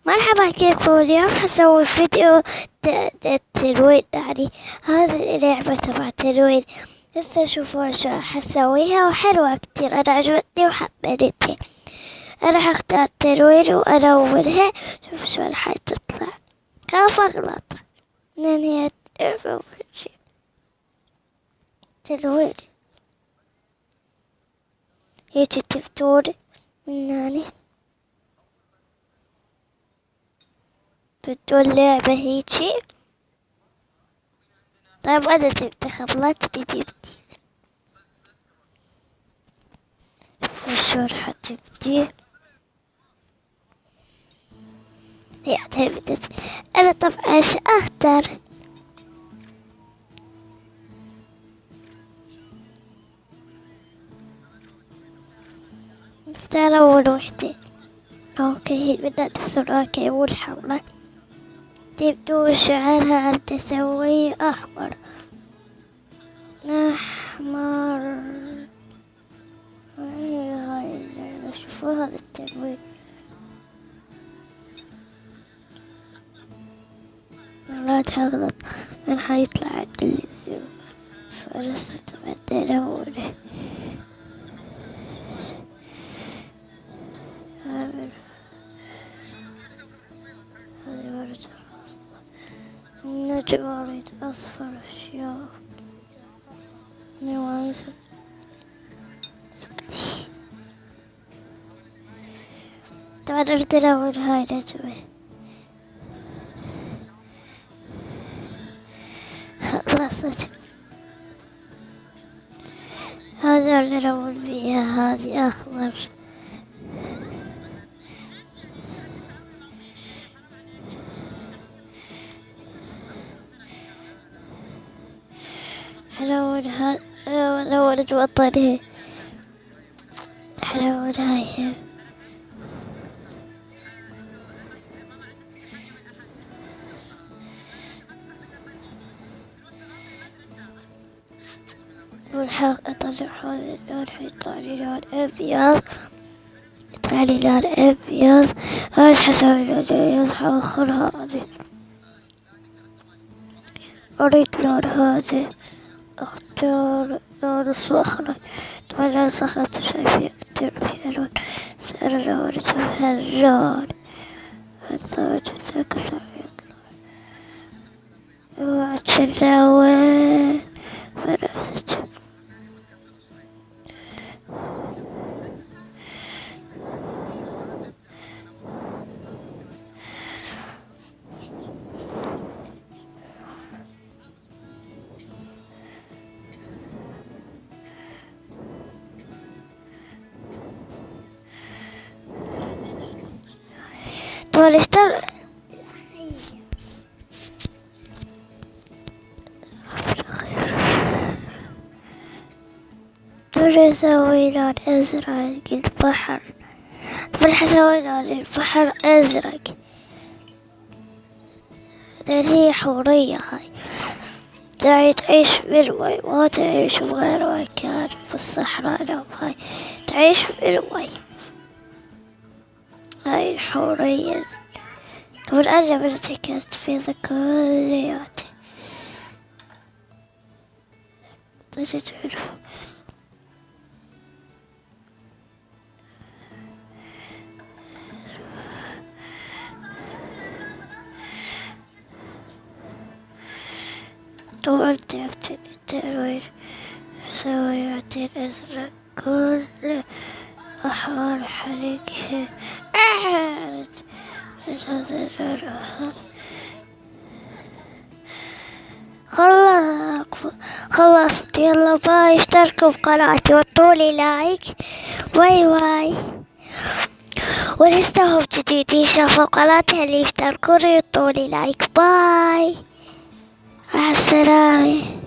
مرحبا، كيفكم؟ اليوم حسوي فيديو تلوين. يعني هذه لعبة تبع تلوين، هسه شوفوا شو حسويها وحلوة كتير، أنا عجبتني وحبيتها. أنا حختار تلوين وألونها، شوف شو راح تطلع. خاف أغلط لأن هي لعبة أول شي تلوين. هيجي تفتون من هاني بدون لعبة هيجي. طيب أنا جبت خبلتني جبتي وشو راح تبدي؟ يعني بدت أنا طبعا إيش أختار؟ اختار أول وحدة. أوكي، بدنا تصير أوكي. أول حولة تبدو شعرها أن تسوي أحمر أحمر. هاي شوفوا هذا التلوين، لا تغلط من حيطلع عندي الزيرو فرصة تبدل أوله. هذه ورد النجم أريد أصفر أشياء نوازل. طبعا أريد ألون هاي نجمة. خلصت. هذا أريد ألون فيها، هذه أخضر. حلون هذا ألون وطني. حلون هاي والحق. أطلع هذا اللون حيطلع لي لون أبيض، يطلع لي لون أبيض. هاي حسوي لون أبيض، حأخر هذه. أريد لون هذا، أختار لون الصخرة. طبعا لون الصخرة شايفين كتير فيها لون، صار لون شبه اللون. هذا ذاك صار يطلع وعشلاوين فرحت. طبعا اشتر طبعا اسوي لون ازرق البحر. طبعا حسوي لون البحر ازرق لان هي حورية. هاي داعي تعيش بالمي، ما تعيش بغير مكان في الصحراء. لا، هاي تعيش بالمي. هاي الحورية. طبعا أنا برتكزت في ذا كلياتي. طبعا تعبت التلوين، أسوي عتين أزرق كله أحمر حريق. خلصت. يلا باي، اشتركوا في قناتي وطولي لايك. باي باي. ولسه هم جديدين شافوا قناتي، اللي يشتركوا ويطولي لايك. باي، مع السلامة.